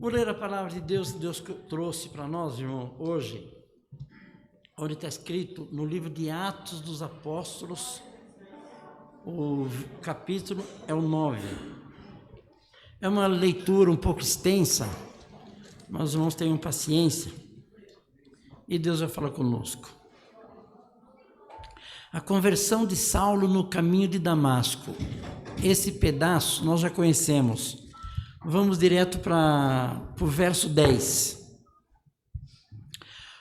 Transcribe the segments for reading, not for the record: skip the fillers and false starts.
Vou ler a palavra de Deus que Deus trouxe para nós, irmão, hoje, onde está escrito no livro de Atos dos Apóstolos, o capítulo é o 9. É uma leitura um pouco extensa, mas os irmãos tenham paciência e Deus vai falar conosco. A conversão de Saulo no caminho de Damasco. Esse pedaço nós já conhecemos. Vamos direto para o verso 10.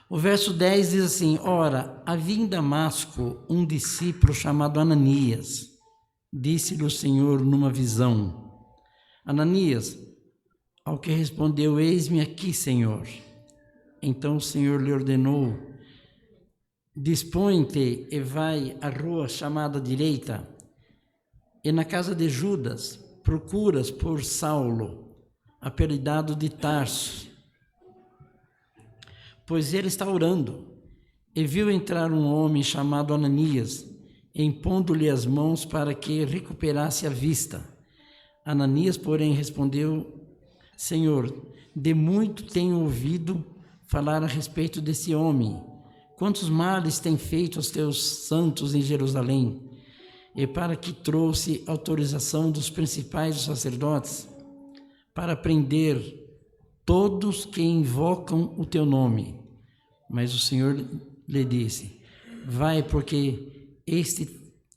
O verso 10 diz assim: Ora, havia em Damasco um discípulo chamado Ananias. Disse-lhe o Senhor numa visão: Ananias, ao que respondeu: Eis-me aqui, Senhor. Então o Senhor lhe ordenou: Dispõe-te e vai à rua chamada direita, e na casa de Judas procuras por Saulo, apelidado de Tarso, pois ele está orando. E viu entrar um homem chamado Ananias, impondo-lhe as mãos para que recuperasse a vista. Ananias, porém, respondeu: Senhor, de muito tenho ouvido falar a respeito desse homem. Quantos males tem feito aos teus santos em Jerusalém? E para que trouxe autorização dos principais sacerdotes para prender todos que invocam o teu nome. Mas o Senhor lhe disse: Vai, porque este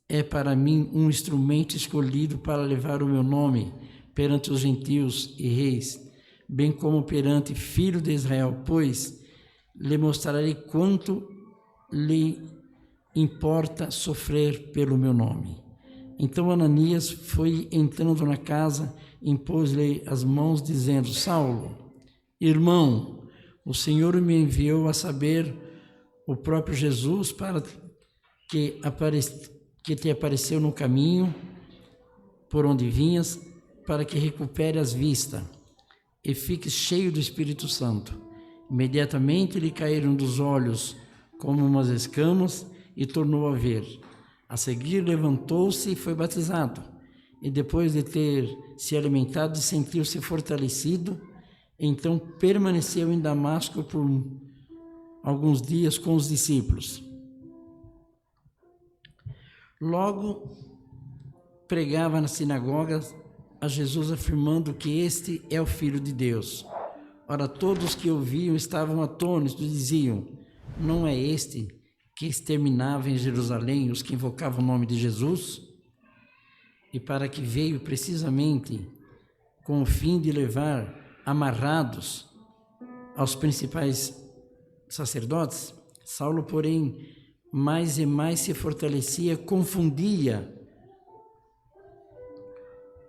é para mim um instrumento escolhido para levar o meu nome perante os gentios e reis, bem como perante filho de Israel, pois lhe mostrarei quanto lhe importa sofrer pelo meu nome. Então Ananias foi entrando na casa, impôs-lhe as mãos, dizendo: Saulo, irmão, o Senhor me enviou a saber o próprio Jesus para que te apareceu no caminho por onde vinhas, para que recupere as vistas e fiques cheio do Espírito Santo. Imediatamente lhe caíram dos olhos como umas escamas e tornou a ver. A seguir levantou-se e foi batizado. E depois de ter se alimentado, sentiu-se fortalecido. Então permaneceu em Damasco por alguns dias com os discípulos. Logo pregava nas sinagogas a Jesus, afirmando que este é o Filho de Deus. Ora, todos que ouviam estavam atônitos e diziam: Não é este que exterminava em Jerusalém os que invocavam o nome de Jesus? E para que veio precisamente com o fim de levar amarrados aos principais sacerdotes. Saulo, porém, mais e mais se fortalecia, confundia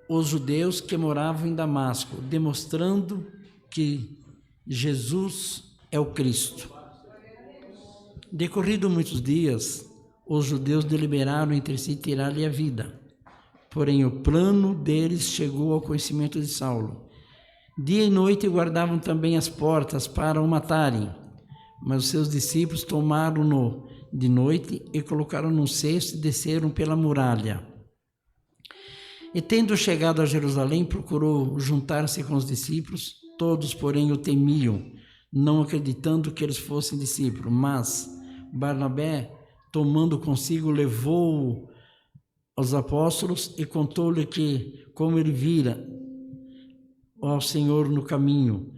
os judeus que moravam em Damasco, demonstrando que Jesus é o Cristo. Decorrido muitos dias, os judeus deliberaram entre si tirar-lhe a vida. Porém, o plano deles chegou ao conhecimento de Saulo. Dia e noite guardavam também as portas para o matarem. Mas os seus discípulos tomaram-no de noite e colocaram num cesto e desceram pela muralha. E tendo chegado a Jerusalém, procurou juntar-se com os discípulos. Todos, porém, o temiam, não acreditando que eles fossem discípulos. Mas Barnabé, tomando consigo, levou-o aos apóstolos e contou-lhe que, como ele vira ao Senhor no caminho,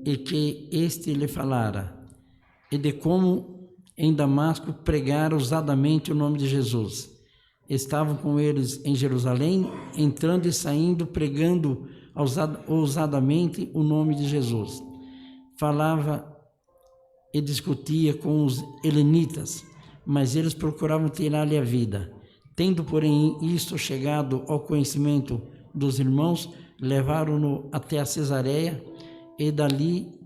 e que este lhe falara, e de como em Damasco pregara ousadamente o nome de Jesus. Estavam com eles em Jerusalém, entrando e saindo, pregando ousadamente o nome de Jesus. Falava e discutia com os helenitas, mas eles procuravam tirar-lhe a vida. Tendo, porém, isto chegado ao conhecimento dos irmãos, levaram-no até a Cesareia e dali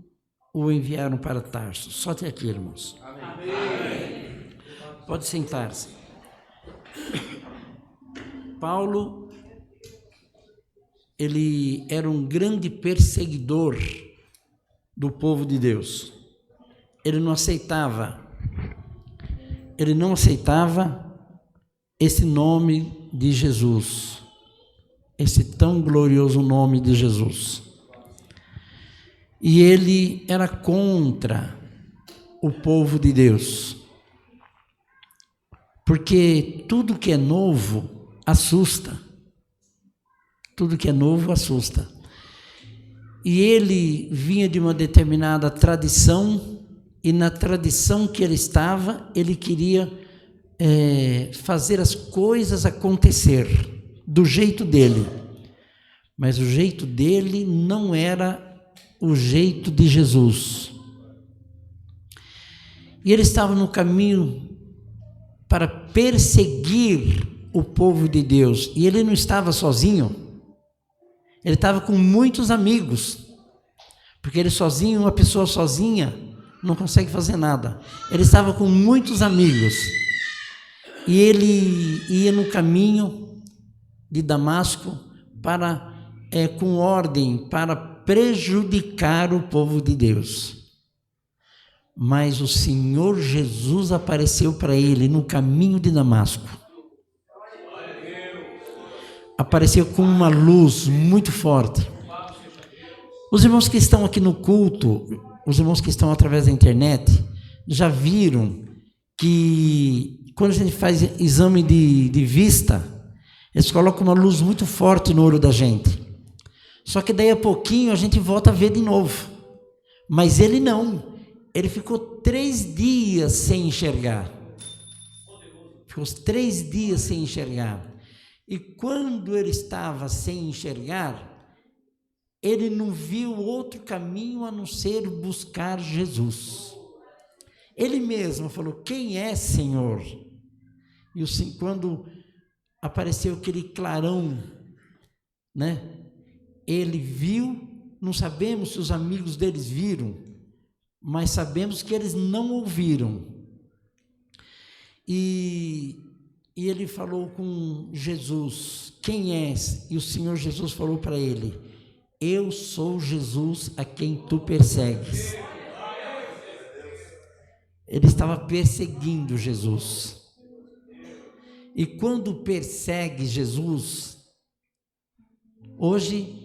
o enviaram para Tarso. Só até aqui, irmãos. Amém. Pode sentar-se. Paulo, ele era um grande perseguidor do povo de Deus. Ele não aceitava esse nome de Jesus, esse tão glorioso nome de Jesus. E ele era contra o povo de Deus, porque tudo que é novo assusta. Tudo que é novo assusta. E ele vinha de uma determinada tradição, e na tradição que ele estava, ele queria fazer as coisas acontecer do jeito dele. Mas o jeito dele não era o jeito de Jesus. E ele estava no caminho para perseguir o povo de Deus. E ele não estava sozinho. Ele estava com muitos amigos, porque ele sozinho, uma pessoa sozinha, não consegue fazer nada. Ele estava com muitos amigos, e ele ia no caminho de Damasco com ordem para prejudicar o povo de Deus. Mas o Senhor Jesus apareceu para ele no caminho de Damasco. Apareceu com uma luz muito forte. Os irmãos que estão aqui no culto, os irmãos que estão através da internet, já viram que quando a gente faz exame de vista, eles colocam uma luz muito forte no olho da gente. Só que daí a pouquinho a gente volta a ver de novo. Mas ele não. Ele ficou 3 dias sem enxergar. Ficou 3 dias sem enxergar. E quando ele estava sem enxergar, ele não viu outro caminho a não ser buscar Jesus. Ele mesmo falou: quem é, Senhor? E quando apareceu aquele clarão, né? Ele viu, não sabemos se os amigos deles viram, mas sabemos que eles não ouviram. E ele falou com Jesus: quem és? E o Senhor Jesus falou para ele: eu sou Jesus a quem tu persegues. Ele estava perseguindo Jesus. E quando persegue Jesus, hoje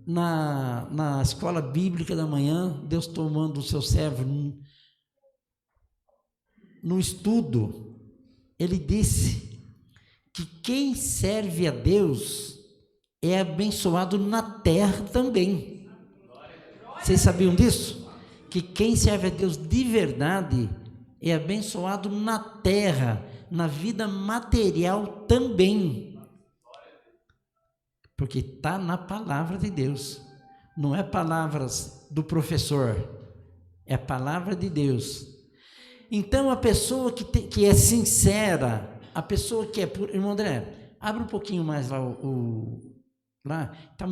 na escola bíblica da manhã, Deus tomando o seu servo no estudo, ele disse que quem serve a Deus é abençoado na terra também. Vocês sabiam disso? Que quem serve a Deus de verdade é abençoado na terra, na vida material também. Porque está na palavra de Deus. Não é palavras do professor, é a palavra de Deus. Então a pessoa que é sincera, a pessoa que é pura. Irmão André, abre um pouquinho mais lá lá, tá,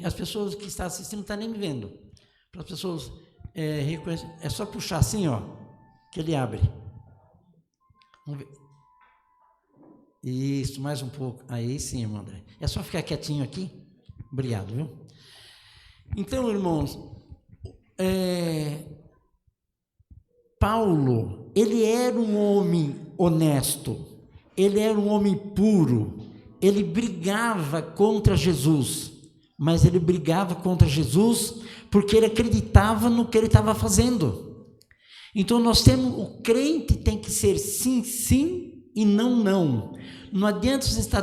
as pessoas que estão assistindo não estão nem me vendo. Para as pessoas reconhecerem, é só puxar assim, ó, que ele abre. Vamos ver. Isso, mais um pouco. Aí sim, irmão André. É só ficar quietinho aqui. Obrigado, viu? Então, irmãos, Paulo, ele era um homem honesto, ele era um homem puro, ele brigava contra Jesus, mas ele brigava contra Jesus porque ele acreditava no que ele estava fazendo. Então o crente tem que ser sim, sim e não, não. Não adianta você estar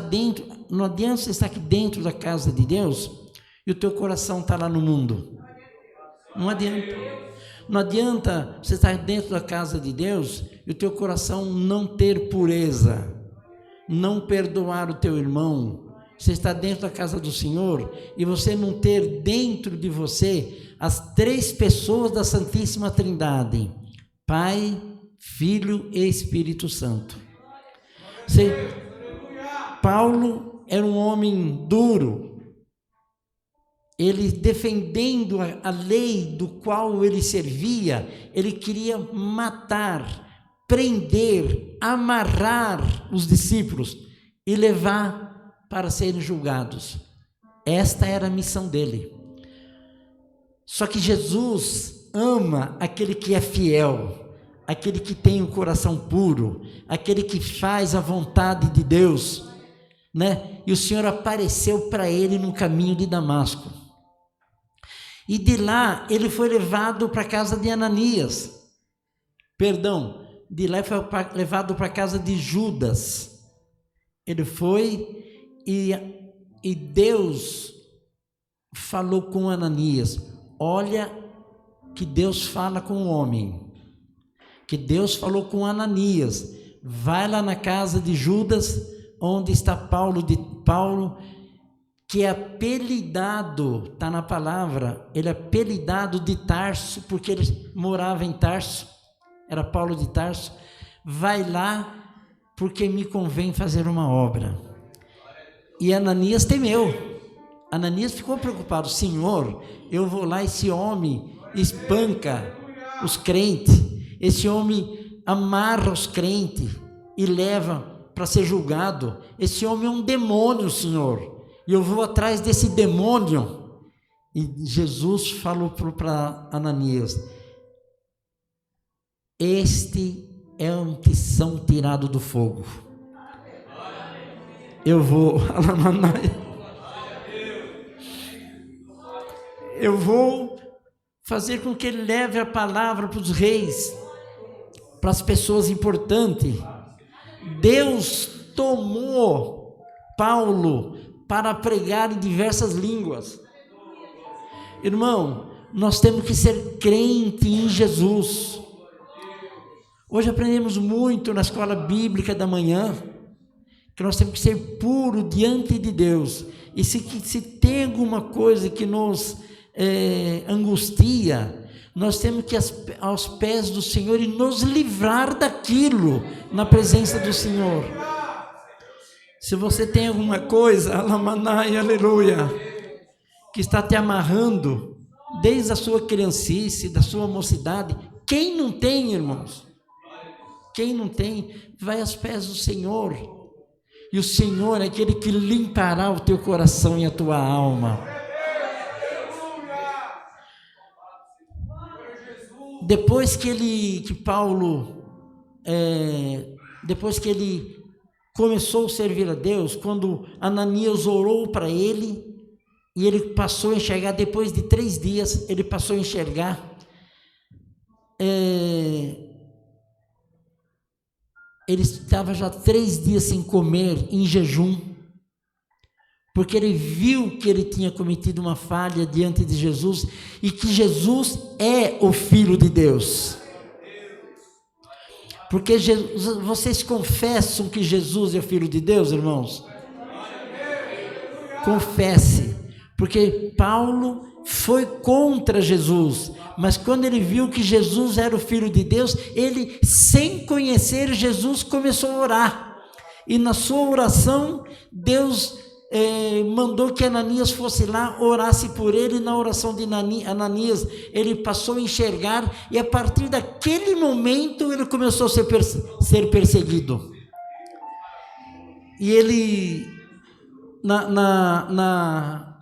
aqui dentro da casa de Deus e o teu coração está lá no mundo. Não adianta. Não adianta você estar dentro da casa de Deus e o teu coração não ter pureza, não perdoar o teu irmão. Você está dentro da casa do Senhor e você não ter dentro de você as 3 pessoas da Santíssima Trindade: Pai, Filho e Espírito Santo. Paulo era um homem duro. Ele, defendendo a lei do qual ele servia, ele queria matar, prender, amarrar os discípulos e levar para serem julgados. Esta era a missão dele. Só que Jesus ama aquele que é fiel, aquele que tem o coração puro, aquele que faz a vontade de Deus, né? E o Senhor apareceu para ele no caminho de Damasco. E de lá ele foi levado para a casa de Ananias. Perdão, de lá foi levado para a casa de Judas. Ele foi e Deus falou com Ananias. Olha que Deus fala com o homem. Que Deus falou com Ananias. Vai lá na casa de Judas, onde está Paulo, que é apelidado, está na palavra, ele é apelidado de Tarso, porque ele morava em Tarso, era Paulo de Tarso. Vai lá, porque me convém fazer uma obra. E Ananias temeu. Ananias ficou preocupado. Senhor, eu vou lá, esse homem espanca os crentes, esse homem amarra os crentes e leva para ser julgado. Esse homem é um demônio, Senhor, e eu vou atrás desse demônio. E Jesus falou para Ananias: este é um que são tirado do fogo. Eu vou fazer com que ele leve a palavra para os reis, para as pessoas importantes. Deus tomou Paulo para pregar em diversas línguas. Irmão, nós temos que ser crente em Jesus. Hoje aprendemos muito na escola bíblica da manhã que nós temos que ser puro diante de Deus. E se tem alguma coisa que nos angustia, nós temos que ir aos pés do Senhor e nos livrar daquilo na presença do Senhor. Se você tem alguma coisa, alamanai, aleluia, que está te amarrando desde a sua criancice, da sua mocidade, quem não tem, irmãos? Quem não tem, vai aos pés do Senhor. E o Senhor é aquele que limpará o teu coração e a tua alma. Depois que Paulo, depois que ele começou a servir a Deus, quando Ananias orou para ele, e ele passou a enxergar, depois de 3 dias, ele passou a enxergar, ele estava já 3 dias sem comer, em jejum, porque ele viu que ele tinha cometido uma falha diante de Jesus, e que Jesus é o Filho de Deus. Porque vocês confessam que Jesus é o Filho de Deus, irmãos? Confesse, porque Paulo foi contra Jesus, mas quando ele viu que Jesus era o Filho de Deus, ele, sem conhecer Jesus, começou a orar, e na sua oração, Deus mandou que Ananias fosse lá, orasse por ele, e na oração de Ananias, ele passou a enxergar, e a partir daquele momento, ele começou a ser perseguido, e ele, na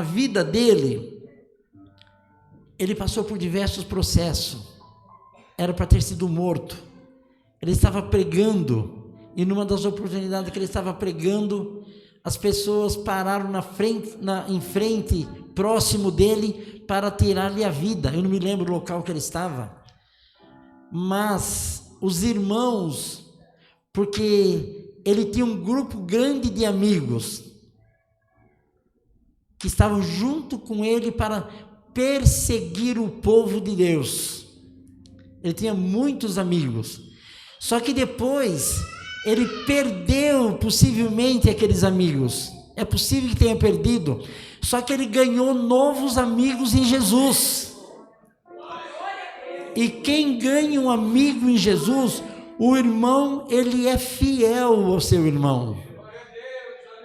vida dele, ele passou por diversos processos. Era para ter sido morto. Ele estava pregando, e numa das oportunidades que ele estava pregando, as pessoas pararam em frente, próximo dele, para tirar-lhe a vida. Eu não me lembro o local que ele estava, mas os irmãos, porque ele tinha um grupo grande de amigos que estavam junto com ele para perseguir o povo de Deus. Ele tinha muitos amigos, só que depois ele perdeu possivelmente aqueles amigos. É possível que tenha perdido, só que ele ganhou novos amigos em Jesus. E quem ganha um amigo em Jesus, o irmão, ele é fiel ao seu irmão.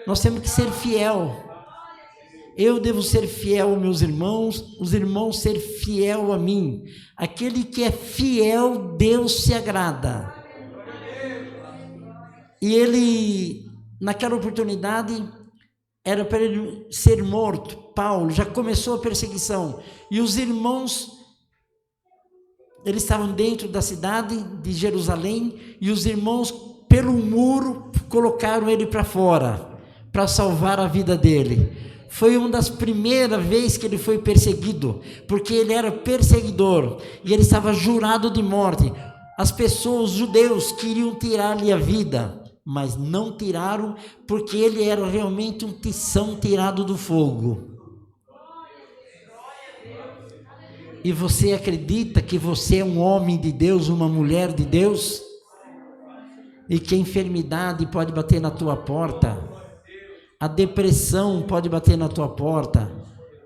Nós temos que ser fiel. Eu devo ser fiel aos meus irmãos, os irmãos ser fiel a mim. Aquele que é fiel, Deus se agrada. E ele, naquela oportunidade, era para ele ser morto. Paulo, já começou a perseguição. E os irmãos, eles estavam dentro da cidade de Jerusalém, e os irmãos, pelo muro, colocaram ele para fora, para salvar a vida dele. Foi uma das primeiras vezes que ele foi perseguido, porque ele era perseguidor e ele estava jurado de morte. As pessoas, os judeus, queriam tirar-lhe a vida, mas não tiraram, porque ele era realmente um tição tirado do fogo. E você acredita que você é um homem de Deus, uma mulher de Deus? E que a enfermidade pode bater na tua porta, a depressão pode bater na tua porta,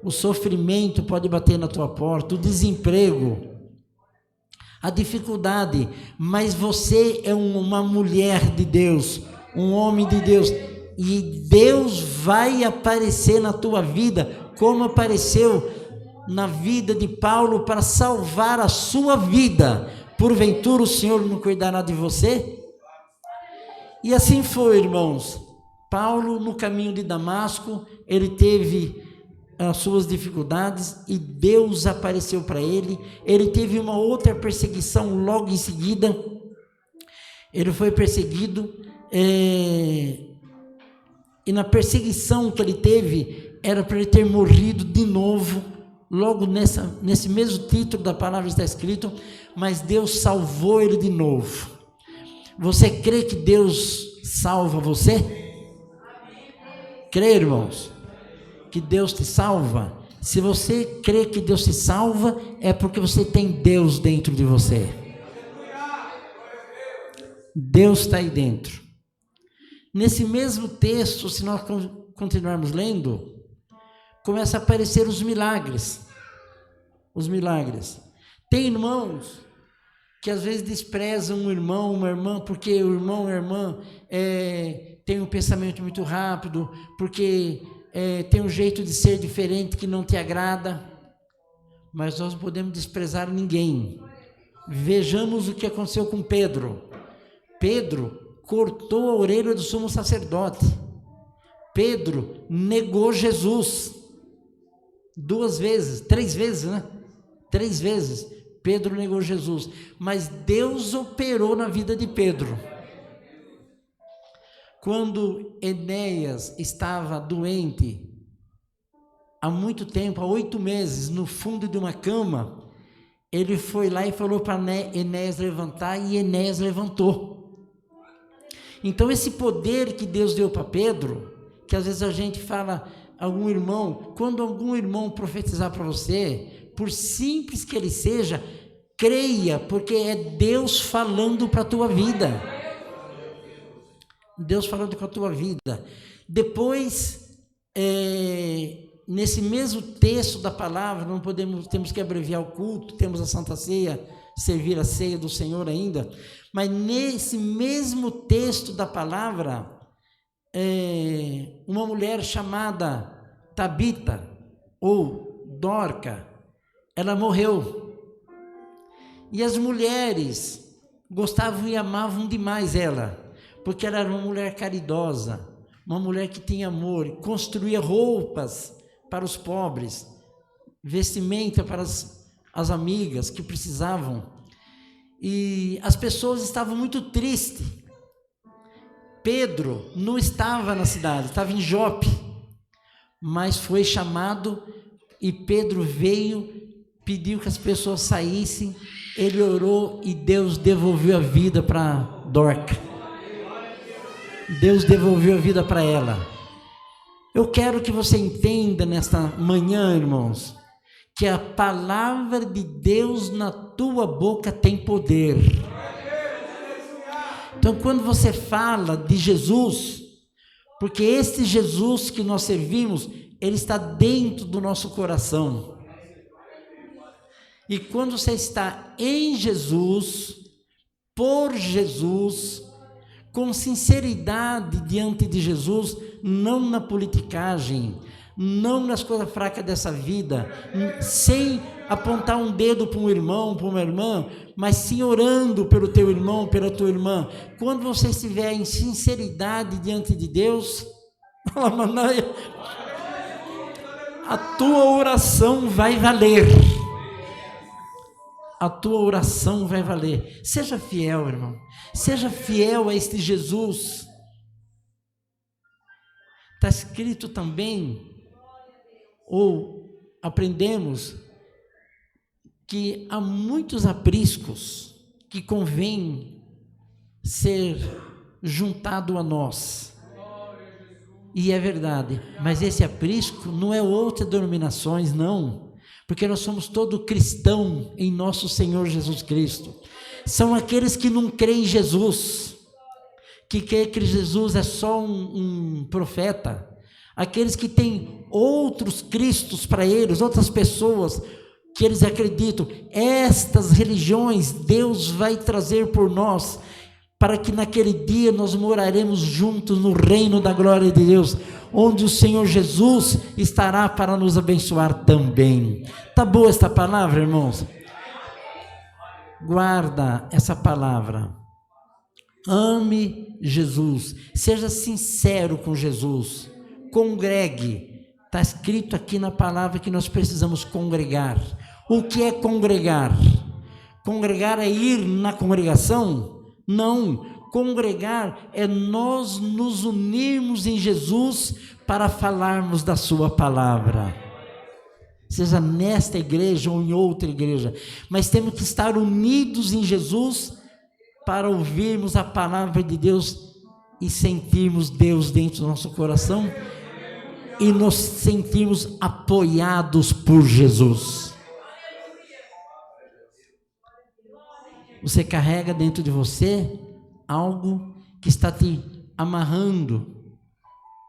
o sofrimento pode bater na tua porta, o desemprego, a dificuldade, mas você é uma mulher de Deus, um homem de Deus, e Deus vai aparecer na tua vida, como apareceu na vida de Paulo, para salvar a sua vida. Porventura o Senhor não cuidará de você? E assim foi, irmãos. Paulo, no caminho de Damasco, ele teve as suas dificuldades e Deus apareceu para ele. Ele teve uma outra perseguição logo em seguida. Ele foi perseguido e na perseguição que ele teve, era para ele ter morrido de novo. Logo nesse mesmo título da palavra está escrito, mas Deus salvou ele de novo. Você crê que Deus salva você? Crê, irmãos, que Deus te salva? Se você crê que Deus te salva, é porque você tem Deus dentro de você. Deus está aí dentro. Nesse mesmo texto, se nós continuarmos lendo, começa a aparecer os milagres. Os milagres. Tem irmãos que às vezes desprezam um irmão, uma irmã, porque o irmão ou a irmã tem um pensamento muito rápido, porque tem um jeito de ser diferente que não te agrada. Mas nós não podemos desprezar ninguém. Vejamos o que aconteceu com Pedro. Pedro cortou a orelha do sumo sacerdote. Pedro negou Jesus 2 vezes, 3 vezes, né? 3 vezes Pedro negou Jesus, mas Deus operou na vida de Pedro. Quando Enéas estava doente, há muito tempo, há 8 meses, no fundo de uma cama, ele foi lá e falou para Enéas levantar, e Enéas levantou. Então esse poder que Deus deu para Pedro, que às vezes a gente fala, algum irmão, quando algum irmão profetizar para você, por simples que ele seja, creia, porque é Deus falando para a tua vida. Deus falando com a tua vida. Depois, nesse mesmo texto da palavra, temos que abreviar o culto, temos a Santa Ceia, servir a ceia do Senhor ainda, mas nesse mesmo texto da palavra, uma mulher chamada Tabita, ou Dorca, ela morreu. E as mulheres gostavam e amavam demais ela, porque ela era uma mulher caridosa, uma mulher que tinha amor, construía roupas para os pobres, vestimenta para as amigas que precisavam. E as pessoas estavam muito tristes. Pedro não estava na cidade, estava em Jope, mas foi chamado e Pedro veio, pediu que as pessoas saíssem, ele orou e Deus devolveu a vida para Dorca. Deus devolveu a vida para ela. Eu quero que você entenda nesta manhã, irmãos, que a palavra de Deus na tua boca tem poder. Então, quando você fala de Jesus, porque esse Jesus que nós servimos, ele está dentro do nosso coração. E quando você está em Jesus, por Jesus, com sinceridade diante de Jesus, não na politicagem, não nas coisas fracas dessa vida, sem apontar um dedo para um irmão, para uma irmã, mas sim orando pelo teu irmão, pela tua irmã. Quando você estiver em sinceridade diante de Deus, a tua oração vai valer. A tua oração vai valer. Seja fiel, irmão. Seja fiel a este Jesus. Está escrito também ou aprendemos que há muitos apriscos que convém ser juntado a nós. E é verdade, mas esse aprisco não é outras denominações, não, porque nós somos todo cristão em nosso Senhor Jesus Cristo. São aqueles que não creem em Jesus, que creem que Jesus é só um profeta, aqueles que têm outros cristos para eles, outras pessoas que eles acreditam. Estas religiões Deus vai trazer por nós, para que naquele dia nós moraremos juntos no reino da glória de Deus, onde o Senhor Jesus estará para nos abençoar também. Tá boa esta palavra, irmãos? Guarda essa palavra. Ame Jesus, seja sincero com Jesus, congregue. Está escrito aqui na palavra que nós precisamos congregar. O que é congregar? Congregar é ir na congregação? Não, congregar é nós nos unirmos em Jesus para falarmos da sua palavra, seja nesta igreja ou em outra igreja, mas temos que estar unidos em Jesus para ouvirmos a palavra de Deus e sentirmos Deus dentro do nosso coração e nos sentirmos apoiados por Jesus. Você carrega dentro de você algo que está te amarrando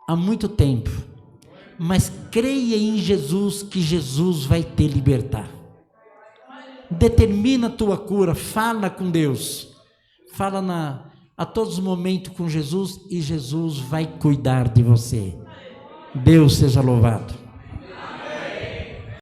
há muito tempo, mas creia em Jesus, que Jesus vai te libertar. Determina a tua cura, fala com Deus, fala a todos os momentos com Jesus, e Jesus vai cuidar de você. Deus seja louvado.